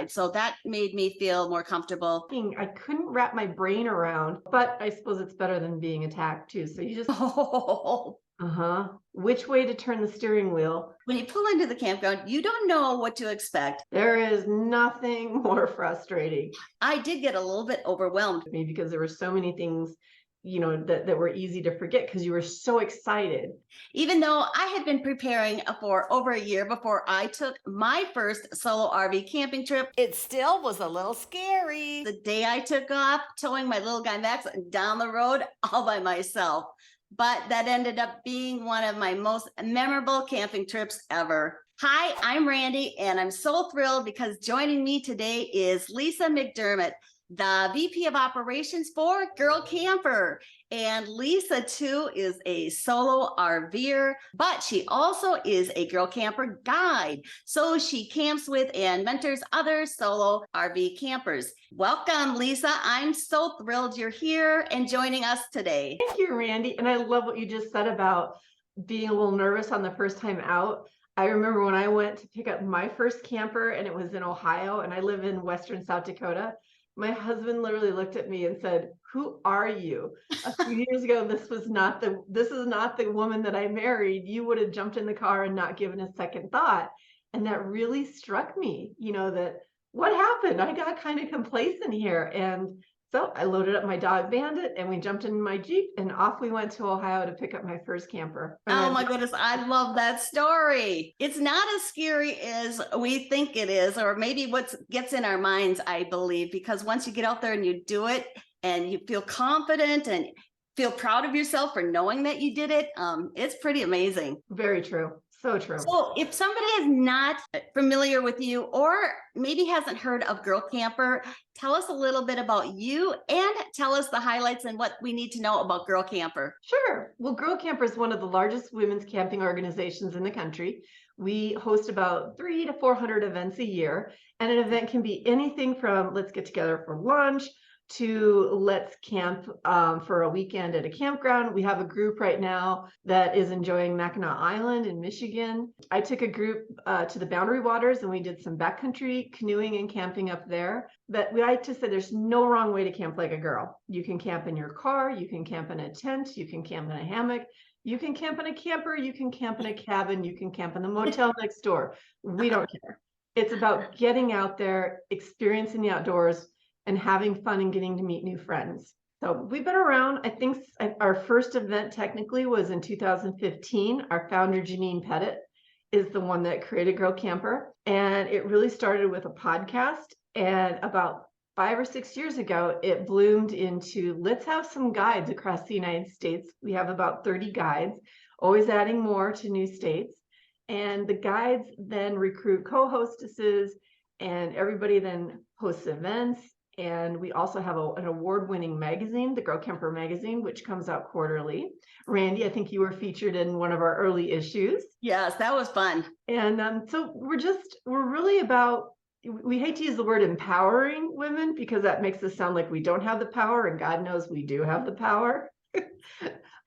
So that made me feel more comfortable. I couldn't wrap my brain around, but I suppose it's better than being attacked too. So you just, which way to turn the steering wheel? When you pull into the campground, you don't know what to expect. There is nothing more frustrating. I did get a little bit overwhelmed. Maybe because there were so many things, that were easy to forget because you were so excited. Even though I had been preparing for over a year before I took my first solo RV camping trip, it still was a little scary. The day I took off, towing my little guy Max down the road all by myself. But that ended up being one of my most memorable camping trips ever. Hi, I'm Randy, and I'm so thrilled because joining me today is Lesa McDermott, the VP of Operations for Girl Camper. And Lesa, too, is a solo RVer, but she also is a Girl Camper guide. So she camps with and mentors other solo RV campers. Welcome, Lesa. I'm so thrilled you're here and joining us today. Thank you, Randy. And I love what you just said about being a little nervous on the first time out. I remember when I went to pick up my first camper, and it was in Ohio, and I live in Western South Dakota. My husband literally looked at me and said, "Who are you?" A few years ago, this is not the woman that I married. You would have jumped in the car and not given a second thought. And that really struck me, that what happened? I got kind of complacent here. And so I loaded up my dog Bandit and we jumped in my Jeep and off we went to Ohio to pick up my first camper. Oh my goodness, I love that story. It's not as scary as we think it is, or maybe what gets in our minds, I believe, because once you get out there and you do it and you feel confident and feel proud of yourself for knowing that you did it, it's pretty amazing. Very true. So true. So if somebody is not familiar with you or maybe hasn't heard of Girl Camper, tell us a little bit about you and tell us the highlights and what we need to know about Girl Camper. Sure. Well, Girl Camper is one of the largest women's camping organizations in the country. We host about 300 to 400 events a year, and an event can be anything from let's get together for lunch to let's camp for a weekend at a campground. We have a group right now that is enjoying Mackinac Island in Michigan. I took a group to the Boundary Waters and we did some backcountry canoeing and camping up there. But we like to say there's no wrong way to camp like a girl. You can camp in your car, you can camp in a tent, you can camp in a hammock, you can camp in a camper, you can camp in a cabin, you can camp in the motel next door. We don't care. It's about getting out there, experiencing the outdoors, and having fun and getting to meet new friends. So we've been around. I think our first event technically was in 2015. Our founder, Janine Pettit, is the one that created Girl Camper. And it really started with a podcast. And about 5 or 6 years ago, it bloomed into let's have some guides across the United States. We have about 30 guides, always adding more to new states. And the guides then recruit co-hostesses, and everybody then hosts events. And we also have an award-winning magazine, the Girl Camper magazine, which comes out quarterly. Randy, I think you were featured in one of our early issues. Yes, that was fun. And so we're really about, we hate to use the word empowering women because that makes us sound like we don't have the power, and God knows we do have the power.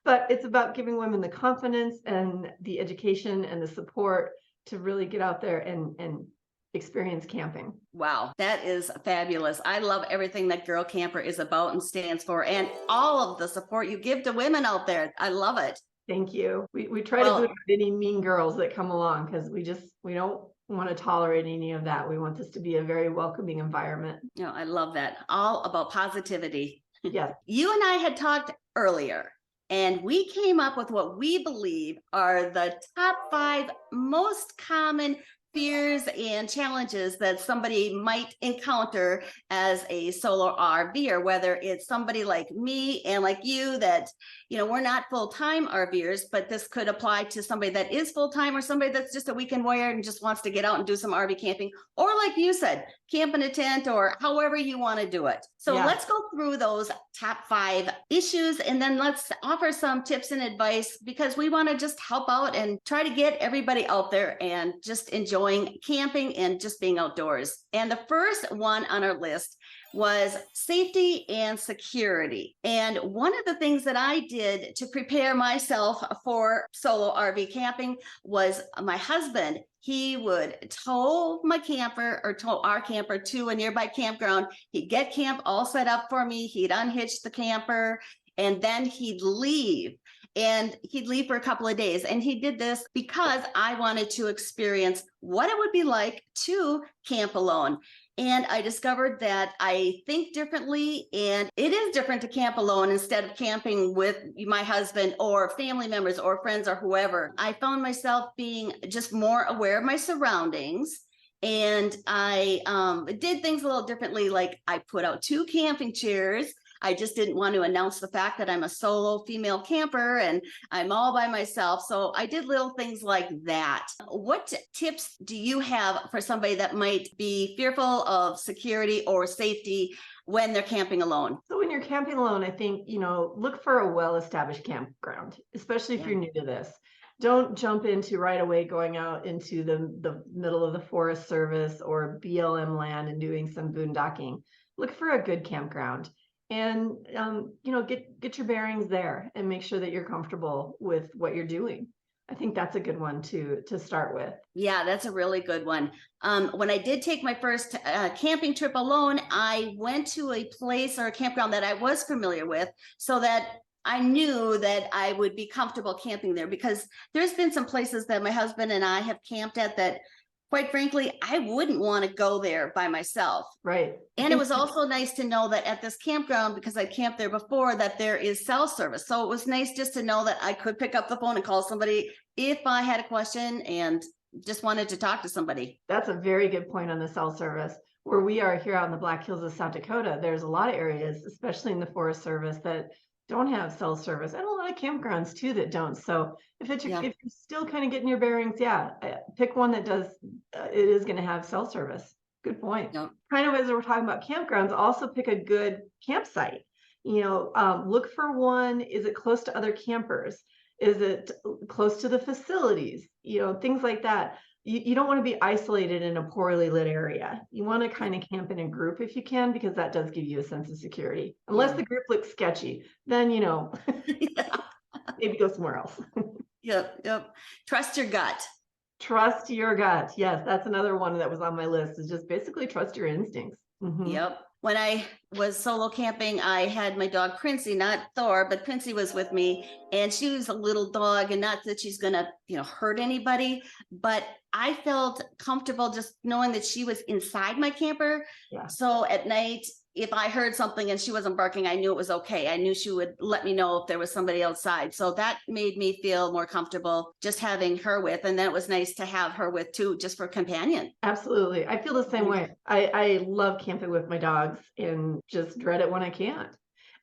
But it's about giving women the confidence and the education and the support to really get out there and experience camping. Wow, that is fabulous. I love everything that Girl Camper is about and stands for, and all of the support you give to women out there. I love it. Thank you. We try to boot out any mean girls that come along because we don't want to tolerate any of that. We want this to be a very welcoming environment. No, I love that. All about positivity. Yes. You and I had talked earlier, and we came up with what we believe are the top 5 most common fears and challenges that somebody might encounter as a solo RVer, whether it's somebody like me and like you that, we're not full-time RVers, but this could apply to somebody that is full-time or somebody that's just a weekend warrior and just wants to get out and do some RV camping, or like you said, camp in a tent or however you want to do it. So let's go through those top 5 issues and then let's offer some tips and advice because we want to just help out and try to get everybody out there and just enjoy enjoying camping and just being outdoors. And the first one on our list was safety and security. And one of the things that I did to prepare myself for solo RV camping was my husband. He would tow my camper or tow our camper to a nearby campground. He'd get camp all set up for me. He'd unhitch the camper and then he'd leave. And he'd leave for a couple of days. And he did this because I wanted to experience what it would be like to camp alone. And I discovered that I think differently, and it is different to camp alone instead of camping with my husband or family members or friends or whoever. I found myself being just more aware of my surroundings. And I did things a little differently, like I put out 2 camping chairs. I just didn't want to announce the fact that I'm a solo female camper and I'm all by myself. So I did little things like that. What tips do you have for somebody that might be fearful of security or safety when they're camping alone? So when you're camping alone, I think, look for a well-established campground, especially if you're new to this. Don't jump into right away going out into the middle of the Forest Service or BLM land and doing some boondocking. Look for a good campground. And, get your bearings there and make sure that you're comfortable with what you're doing. I think that's a good one to start with. Yeah, that's a really good one. When I did take my first camping trip alone, I went to a place or a campground that I was familiar with so that I knew that I would be comfortable camping there, because there's been some places that my husband and I have camped at that, quite frankly, I wouldn't want to go there by myself. Right. And it was also nice to know that at this campground, because I camped there before, that there is cell service. So it was nice just to know that I could pick up the phone and call somebody if I had a question and just wanted to talk to somebody. That's a very good point on the cell service. Where we are here out in the Black Hills of South Dakota, there's a lot of areas, especially in the Forest Service, that don't have cell service, and a lot of campgrounds too that don't. So if you're still kind of getting your bearings, pick one that does. It is going to have cell service. Good point. Yep. Kind of as we're talking about campgrounds, also pick a good campsite. Look for one. Is it close to other campers? Is it close to the facilities? Things like that. You don't want to be isolated in a poorly lit area. You want to kind of camp in a group if you can, because that does give you a sense of security. Unless the group looks sketchy, then, maybe go somewhere else. Yep. Trust your gut. Trust your gut. Yes, that's another one that was on my list, is just basically trust your instincts. Mm-hmm. Yep. When I was solo camping, I had my dog Princey, not Thor, but Princey was with me, and she was a little dog, and not that she's gonna, hurt anybody, but I felt comfortable just knowing that she was inside my camper. Yeah. So at night, if I heard something and she wasn't barking, I knew it was okay. I knew she would let me know if there was somebody outside. So that made me feel more comfortable just having her with. And then it was nice to have her with too, just for companion. Absolutely. I feel the same way. I love camping with my dogs and just dread it when I can't.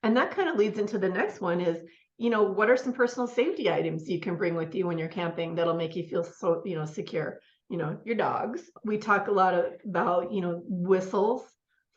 And that kind of leads into the next one is, what are some personal safety items you can bring with you when you're camping that'll make you feel so, secure? Your dogs. We talk a lot about, whistles,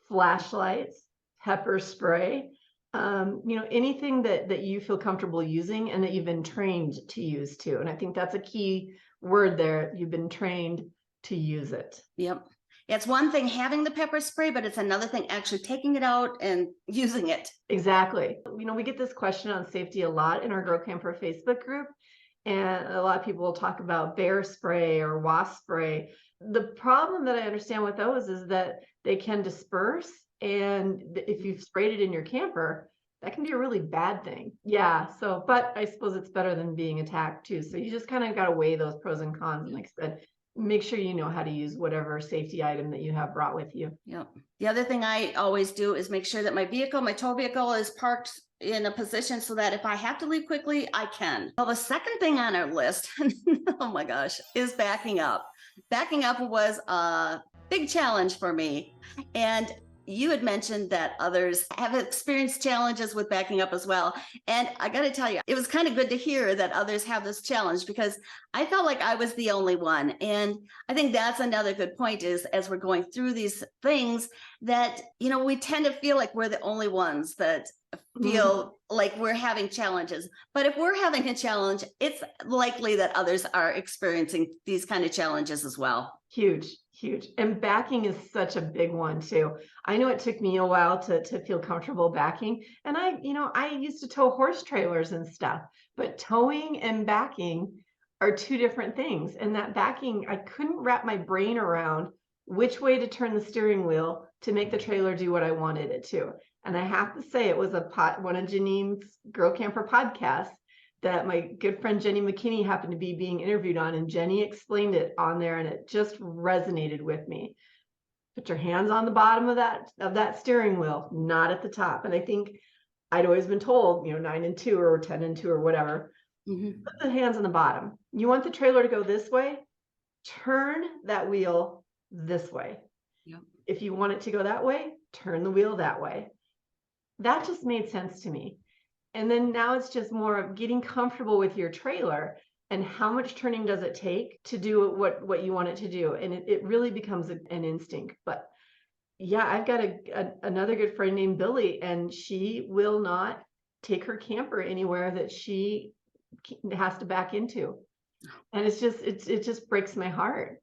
flashlights, pepper spray, anything that you feel comfortable using and that you've been trained to use too. And I think that's a key word there. You've been trained to use it. Yep. It's one thing having the pepper spray, but it's another thing actually taking it out and using it. Exactly. We get this question on safety a lot in our Grow Camper Facebook group. And a lot of people will talk about bear spray or wasp spray. The problem that I understand with those is that they can disperse. And if you've sprayed it in your camper, that can be a really bad thing. Yeah. So, but I suppose it's better than being attacked too. So you just kind of got to weigh those pros and cons. And like I said, make sure you know how to use whatever safety item that you have brought with you. Yep. The other thing I always do is make sure that my tow vehicle is parked in a position so that if I have to leave quickly, I can. Well, the second thing on our list, oh my gosh, is backing up. Backing up was a big challenge for me. And you had mentioned that others have experienced challenges with backing up as well. And I got to tell you, it was kind of good to hear that others have this challenge, because I felt like I was the only one. And I think that's another good point, is as we're going through these things that, we tend to feel like we're the only ones that feel like we're having challenges. But if we're having a challenge, it's likely that others are experiencing these kind of challenges as well. Huge, huge. And backing is such a big one too. I know it took me a while to feel comfortable backing. And I used to tow horse trailers and stuff, but towing and backing are two different things. And that backing, I couldn't wrap my brain around which way to turn the steering wheel to make the trailer do what I wanted it to. And I have to say, it was one of Janine's Girl Camper podcasts that my good friend Jenny McKinney happened to be being interviewed on, and Jenny explained it on there, and it just resonated with me. Put your hands on the bottom of that steering wheel, not at the top. And I think I'd always been told, 9 and 2 or 10 and 2 or whatever, put the hands on the bottom. You want the trailer to go this way, turn that wheel this way. Yep. If you want it to go that way, turn the wheel that way. That just made sense to me. And then now it's just more of getting comfortable with your trailer and how much turning does it take to do what you want it to do. And it really becomes an instinct. But yeah, I've got another good friend named Billy, and she will not take her camper anywhere that she has to back into. And it just breaks my heart.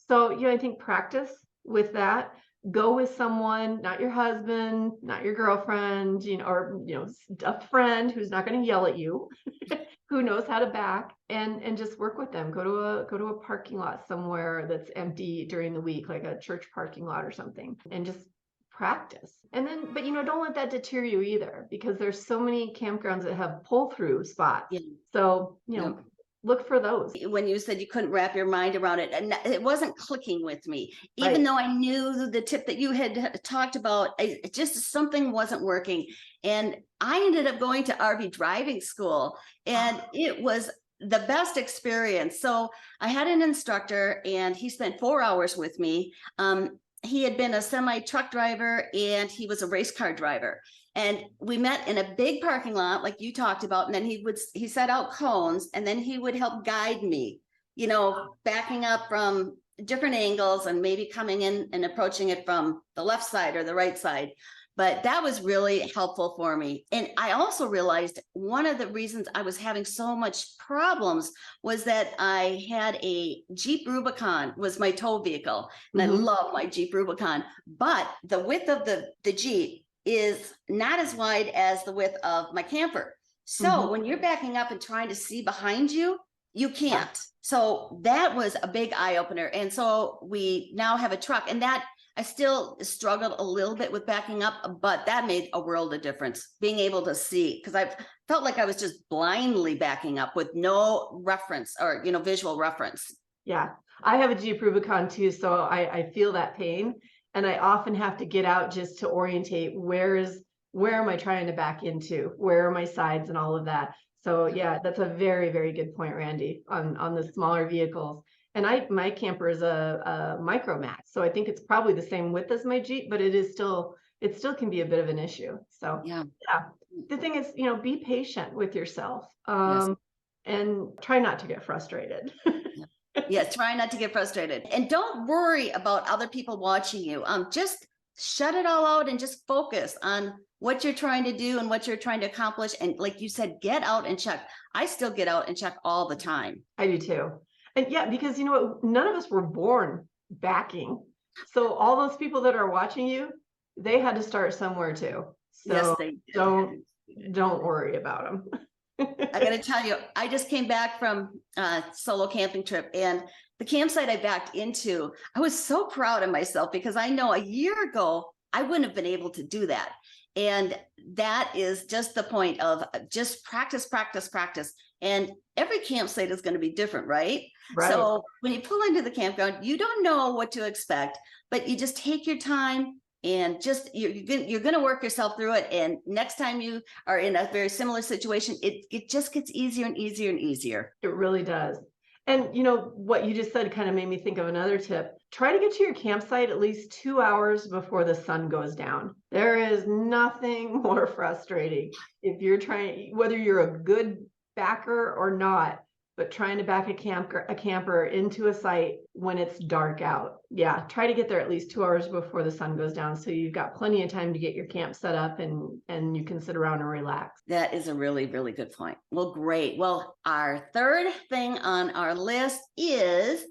So yeah, I think practice with that. Go with someone, not your husband, not your girlfriend, or a friend who's not going to yell at you, who knows how to back, and just work with them. Go to a parking lot somewhere that's empty during the week, like a church parking lot or something, and just practice. And then, but don't let that deter you either, because there's so many campgrounds that have pull-through spots. Yeah. So look for those. When you said you couldn't wrap your mind around it, and it wasn't clicking with me, even though I knew the tip that you had talked about, just something wasn't working. And I ended up going to RV driving school, and it was the best experience. So I had an instructor, and he spent 4 hours with me. He had been a semi truck driver, and he was a race car driver. And we met in a big parking lot, like you talked about. And then he set out cones, and then he would help guide me, backing up from different angles and maybe coming in and approaching it from the left side or the right side. But that was really helpful for me. And I also realized one of the reasons I was having so much problems was that I had a Jeep Rubicon was my tow vehicle. And I love my Jeep Rubicon, but the width of the Jeep is not as wide as the width of my camper. So when you're backing up and trying to see behind you, you can't. So that was a big eye opener. And so we now have a truck, and that I still struggled a little bit with backing up, but that made a world of difference, being able to see, because I felt like I was just blindly backing up with no reference or, visual reference. Yeah, I have a Jeep Rubicon too, so I feel that pain. And I often have to get out just to orientate where am I trying to back into? Where are my sides and all of that? So yeah, that's a very, very good point, Randy, on the smaller vehicles. And my camper is a Micro Max, so I think it's probably the same width as my Jeep, but it still can be a bit of an issue. So yeah. The thing is, be patient with yourself, and try not to get frustrated. Yes, try not to get frustrated, and don't worry about other people watching you. Just shut it all out and just focus on what you're trying to do and what you're trying to accomplish. And like you said, get out and check. I still get out and check all the time. I do too. And yeah, because none of us were born backing. So all those people that are watching you, they had to start somewhere too. So yes, they did. Don't worry about them. I got to tell you, I just came back from a solo camping trip, and the campsite I backed into, I was so proud of myself, because I know a year ago, I wouldn't have been able to do that. And that is just the point of just practice. And every campsite is going to be different, right? So when you pull into the campground, you don't know what to expect, but you just take your time. And just you're going to work yourself through it. And next time you are in a very similar situation, it just gets easier and easier and easier. It really does. And what you just said kind of made me think of another tip. Try to get to your campsite at least 2 hours before the sun goes down. There is nothing more frustrating if you're trying, whether you're a good backer or not, but trying to back a camper into a site when it's dark out. Yeah, try to get there at least 2 hours before the sun goes down, so you've got plenty of time to get your camp set up and you can sit around and relax. That is a really, really good point. Well, great. Well, our third thing on our list is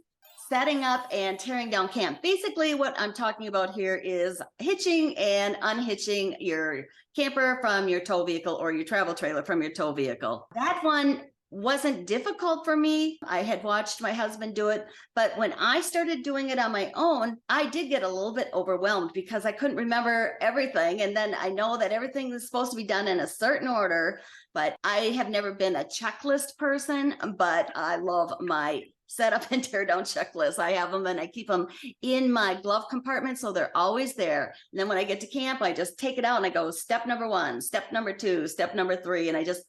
setting up and tearing down camp. Basically, what I'm talking about here is hitching and unhitching your camper from your tow vehicle or your travel trailer from your tow vehicle. That one wasn't difficult for me. I had watched my husband do it, but when I started doing it on my own, I did get a little bit overwhelmed because I couldn't remember everything. And then I know that everything is supposed to be done in a certain order, but I have never been a checklist person, but I love my set up and tear down checklists. I have them and I keep them in my glove compartment, so they're always there. And then when I get to camp, I just take it out and I go step number 1, step number 2, step number 3, and I just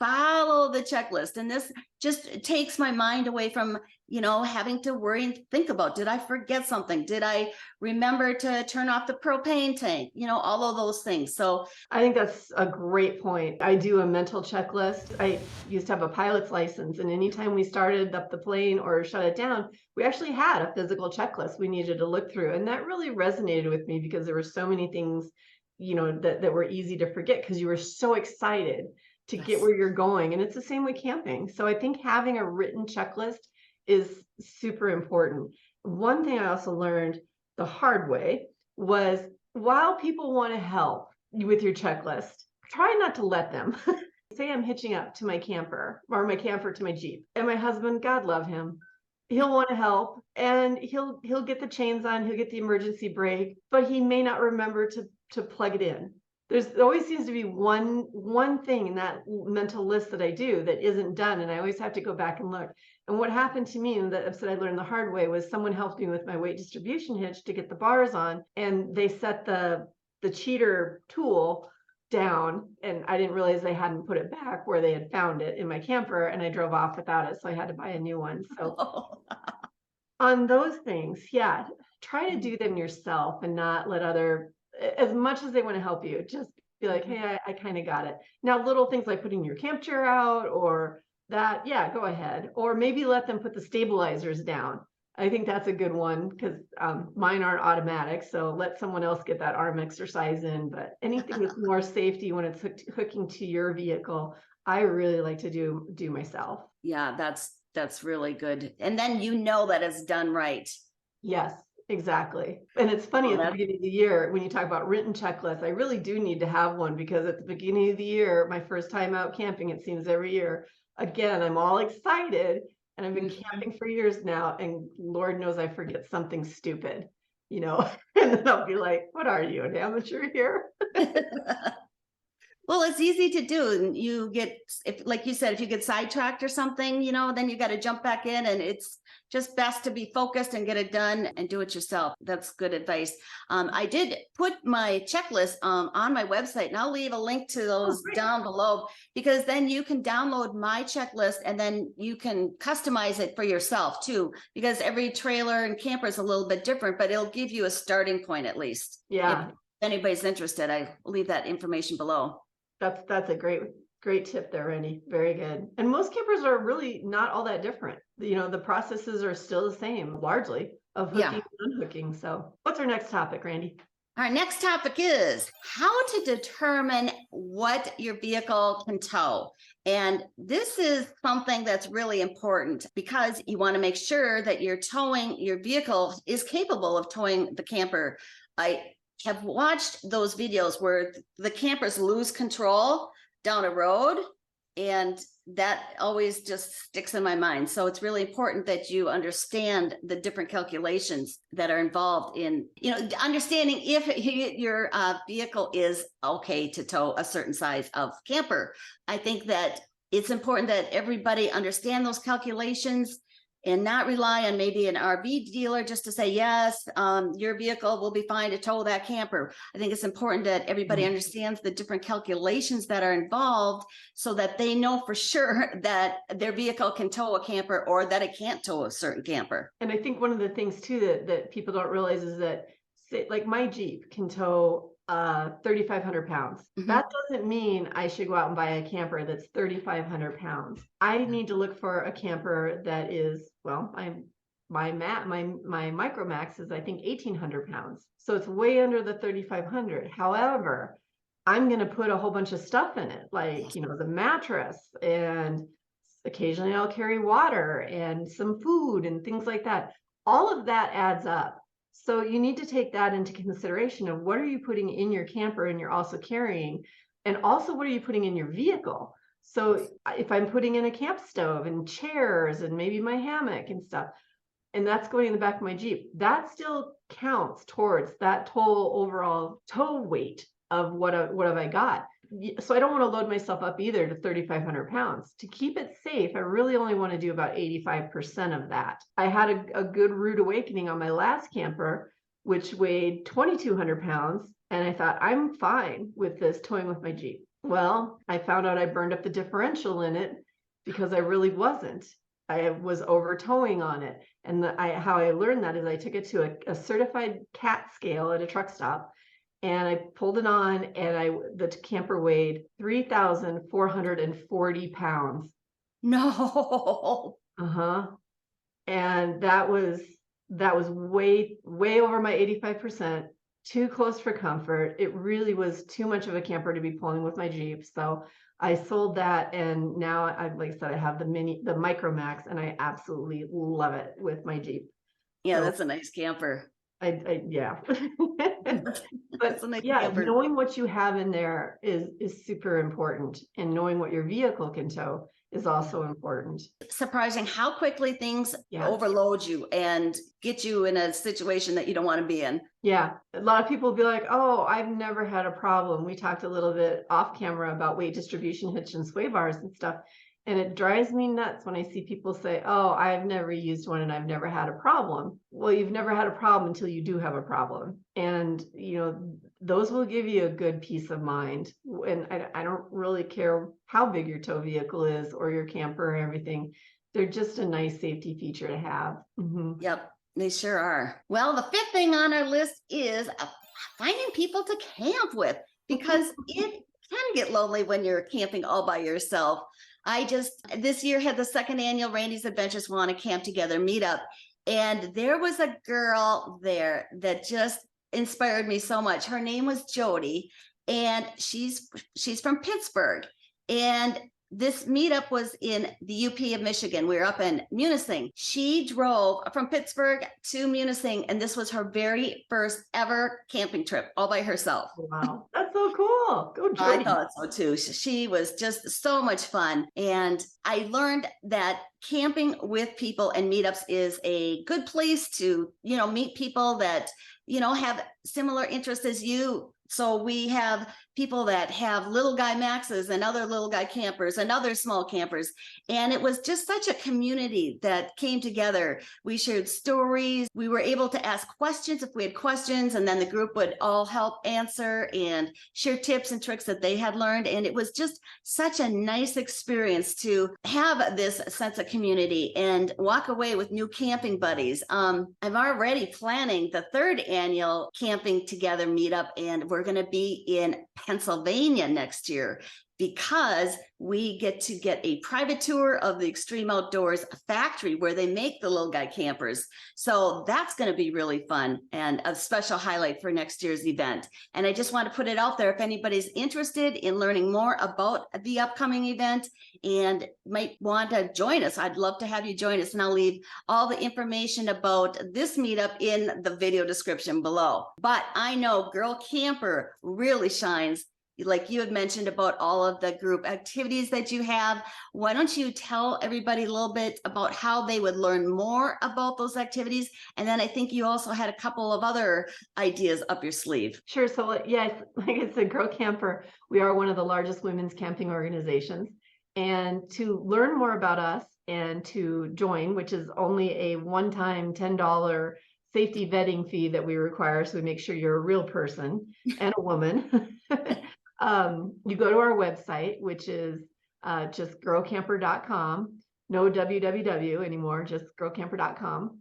follow the checklist. And this just takes my mind away from, having to worry and think about, did I forget something? Did I remember to turn off the propane tank? All of those things. So I think that's a great point. I do a mental checklist. I used to have a pilot's license, and anytime we started up the plane or shut it down, we actually had a physical checklist we needed to look through. And that really resonated with me because there were so many things, that were easy to forget because you were so excited to get where you're going. And it's the same with camping. So I think having a written checklist is super important. One thing I also learned the hard way was, while people want to help you with your checklist, try not to let them. Say I'm hitching up to my camper or my camper to my Jeep, and my husband, God love him, he'll want to help and he'll get the chains on, he'll get the emergency brake, but he may not remember to plug it in. There always seems to be one thing in that mental list that I do that isn't done, and I always have to go back and look. And what happened to me, and the episode I learned the hard way, was someone helped me with my weight distribution hitch to get the bars on, and they set the cheater tool down, and I didn't realize they hadn't put it back where they had found it in my camper, and I drove off without it, so I had to buy a new one. So on those things, yeah, try to do them yourself and not let as much as they want to help you, just be like, hey, I kind of got it. Now, little things like putting your camp chair out or that, yeah, go ahead. Or maybe let them put the stabilizers down. I think that's a good one because mine aren't automatic. So let someone else get that arm exercise in. But anything that's more safety when it's hooking to your vehicle, I really like to do myself. Yeah, that's really good. And then that it's done right. Yes. Exactly. And it's funny, at the beginning of the year, when you talk about written checklists, I really do need to have one, because at the beginning of the year, my first time out camping, it seems every year, again, I'm all excited and I've been camping for years now, and Lord knows I forget something stupid, and then I'll be like, what are you, an amateur here? Well, it's easy to do. And you get, like you said, if you get sidetracked or something, then you got to jump back in, and it's just best to be focused and get it done and do it yourself. That's good advice. I did put my checklist on my website, and I'll leave a link to those down below, because then you can download my checklist and then you can customize it for yourself too, because every trailer and camper is a little bit different, but it'll give you a starting point at least. Yeah. If anybody's interested, I leave that information below. That's a great tip there, Randy. Very good. And most campers are really not all that different. The processes are still the same, largely, of hooking and unhooking. So what's our next topic, Randy? Our next topic is how to determine what your vehicle can tow. And this is something that's really important, because you want to make sure that your vehicle is capable of towing the camper. I have watched those videos where the campers lose control down a road, and that always just sticks in my mind. So it's really important that you understand the different calculations that are involved in, understanding if your vehicle is okay to tow a certain size of camper. I think that it's important that everybody understand those calculations and not rely on maybe an RV dealer just to say, yes, your vehicle will be fine to tow that camper. I think it's important that everybody understands the different calculations that are involved so that they know for sure that their vehicle can tow a camper or that it can't tow a certain camper. And I think one of the things too that people don't realize is that, say, like my Jeep can tow 3,500 pounds. That doesn't mean I should go out and buy a camper that's 3,500 pounds. I need to look for a camper that is, well, my micro max is I think 1,800 pounds. So it's way under the 3,500. However, I'm going to put a whole bunch of stuff in it, like, you know, the mattress, and occasionally I'll carry water and some food and things like that. All of that adds up. So you need to take that into consideration of what are you putting in your camper and you're also carrying, and also what are you putting in your vehicle. So if I'm putting in a camp stove and chairs and maybe my hammock and stuff, and that's going in the back of my Jeep, that still counts towards that total overall tow weight of what have I got. So I don't want to load myself up either to 3,500 pounds. To keep it safe, I really only want to do about 85% of that. I had a good rude awakening on my last camper, which weighed 2,200 pounds. And I thought, I'm fine with this towing with my Jeep. Well, I found out I burned up the differential in it because I really wasn't. I was over towing on it. And how I learned that is I took it to a certified CAT scale at a truck stop. And I pulled it on, and the camper weighed 3,440 pounds. No. And that was way over my 85%, too close for comfort. It really was too much of a camper to be pulling with my Jeep. So I sold that, and now like I said, I have the Micro Max, and I absolutely love it with my Jeep. Yeah, so, that's a nice camper. Yeah. But nice yeah, camper. knowing what you have in there is super important, and knowing what your vehicle can tow is also important. Surprising how quickly things Yeah. overload you and get you in a situation that you don't want to be in. Yeah. A lot of people will be like, oh, I've never had a problem. We talked a little bit off camera about weight distribution hitch and sway bars and stuff. And it drives me nuts when I see people say, oh, I've never used one and I've never had a problem. Well, you've never had a problem until you do have a problem. And, you know, those will give you a good peace of mind. And I don't really care how big your tow vehicle is or your camper or everything. They're just a nice safety feature to have. Yep, they sure are. Well, the fifth thing on our list is finding people to camp with, because it can get lonely when you're camping all by yourself. I this year had the second annual Randy's Adventures Want to Camp Together meetup. And there was a girl there that just inspired me so much. Her name was Jody, and she's from Pittsburgh. And this meetup was in the UP of Michigan. We were up in Munising. She drove from Pittsburgh to Munising, and this was her very first ever camping trip all by herself. Wow, that's so cool. Go Jody. I thought so too. She was just so much fun. And I learned that camping with people and meetups is a good place to, meet people that, have similar interests as you. So we have people that have little guy maxes and other little guy campers and other small campers. And it was just such a community that came together. We shared stories. We were able to ask questions if we had questions, and then the group would all help answer and share tips and tricks that they had learned. And it was just such a nice experience to have this sense of community and walk away with new camping buddies. I'm already planning the third annual Camping Together meetup, and we're going to be in Pennsylvania next year, because we get to get a private tour of the Extreme Outdoors factory where they make the little guy campers. So that's going to be really fun and a special highlight for next year's event. And I just want to put it out there, if anybody's interested in learning more about the upcoming event and might want to join us, I'd love to have you join us. And I'll leave all the information about this meetup in the video description below. But I know Girl Camper really shines, like you had mentioned, about all of the group activities that you have. Why don't you tell everybody a little bit about how they would learn more about those activities? And then I think you also had a couple of other ideas up your sleeve. Sure. So yeah, like I said, Girl Camper, we are one of the largest women's camping organizations. And to learn more about us and to join, which is only a one-time $10 safety vetting fee that we require, so we make sure you're a real person and a woman. You go to our website, which is just girlcamper.com. No www anymore, just girlcamper.com.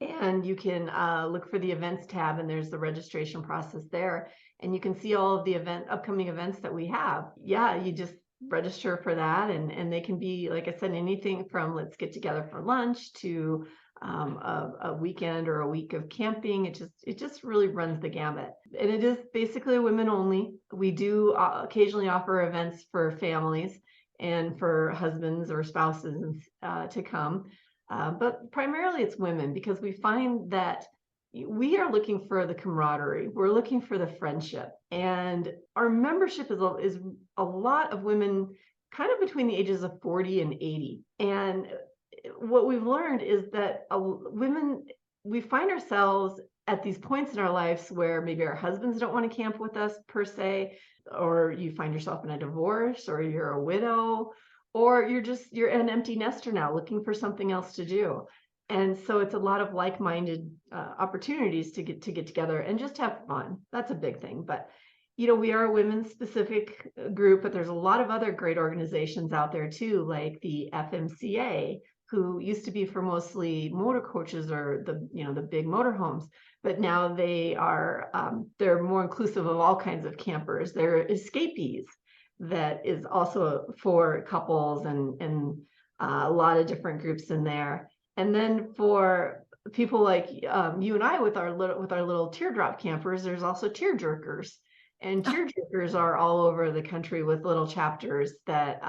And you can look for the events tab, and there's the registration process there. And you can see all of the upcoming events that we have. Yeah, you just register for that, and they can be, like I said, anything from let's get together for lunch to a weekend or a week of camping. It just really runs the gamut, and it is basically women only. We do occasionally offer events for families and for husbands or spouses to come, but primarily it's women, because we find that we are looking for the camaraderie. We're looking for the friendship, and our membership is a lot of women kind of between the ages of 40 and 80. And what we've learned is that women, we find ourselves at these points in our lives where maybe our husbands don't want to camp with us per se, or you find yourself in a divorce, or you're a widow, or you're an empty nester now looking for something else to do. And so it's a lot of like-minded opportunities to get together and just have fun. That's a big thing. But we are a women's specific group, but there's a lot of other great organizations out there too, like the FMCA, who used to be for mostly motor coaches or the big motorhomes, but now they're more inclusive of all kinds of campers. They're escapees, that is also for couples and a lot of different groups in there. And then for people like you and I with our little teardrop campers, there's also tear jerkers. And tear jerkers are all over the country with little chapters that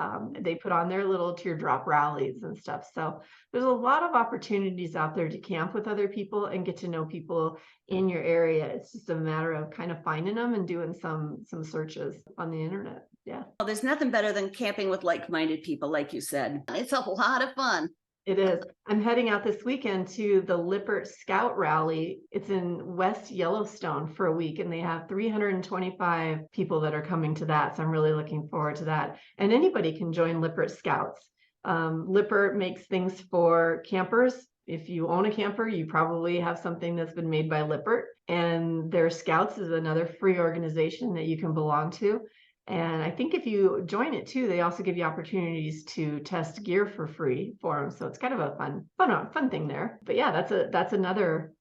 they put on their little teardrop rallies and stuff. So there's a lot of opportunities out there to camp with other people and get to know people in your area. It's just a matter of kind of finding them and doing some searches on the internet. Yeah. Well, there's nothing better than camping with like-minded people, like you said. It's a lot of fun. It is. I'm heading out this weekend to the Lippert Scout Rally. It's in West Yellowstone for a week, and they have 325 people that are coming to that. So I'm really looking forward to that. And anybody can join Lippert Scouts. Lippert makes things for campers. If you own a camper, you probably have something that's been made by Lippert. And their Scouts is another free organization that you can belong to. And I think if you join it too, they also give you opportunities to test gear for free for them. So it's kind of a fun thing there. But yeah, that's another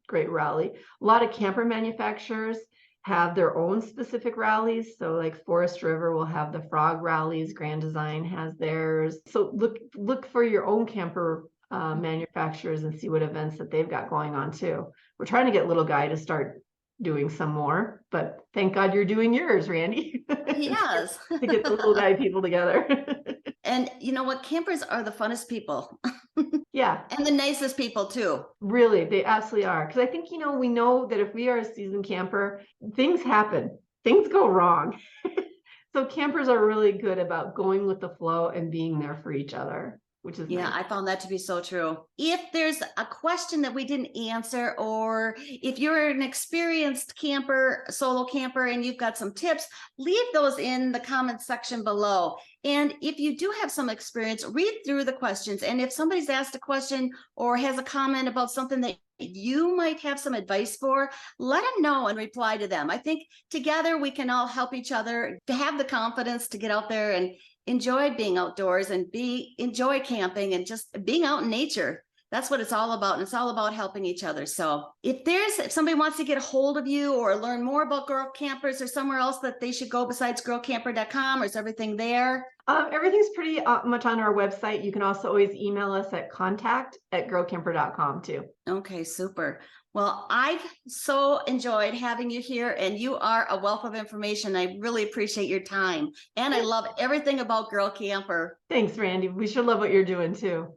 great rally. A lot of camper manufacturers have their own specific rallies. So like Forest River will have the Frog rallies. Grand Design has theirs. So look for your own camper manufacturers and see what events that they've got going on too. We're trying to get Little Guy to start doing some more, but thank God you're doing yours, Randy. Yes. To get the Little Guy people together. And you know what? Campers are the funnest people. Yeah. And the nicest people too. Really, they absolutely are. Because I think, we know that if we are a seasoned camper, things happen. Things go wrong. So campers are really good about going with the flow and being there for each other, which is nice. I found that to be so true. If there's a question that we didn't answer, or if you're an experienced camper, solo camper, and you've got some tips, leave those in the comments section below. And if you do have some experience, read through the questions. And if somebody's asked a question or has a comment about something that you might have some advice for, let them know and reply to them. I think together we can all help each other to have the confidence to get out there and enjoy being outdoors and enjoy camping and just being out in nature. That's what it's all about. And it's all about helping each other. So if somebody wants to get a hold of you or learn more about Girl Campers, or somewhere else that they should go besides girlcamper.com, or is everything there? Everything's pretty much on our website. You can also always email us at contact@girlcamper.com too. Okay, super. Well, I've so enjoyed having you here, and you are a wealth of information. I really appreciate your time, and I love everything about Girl Camper. Thanks, Randy. We sure love what you're doing too.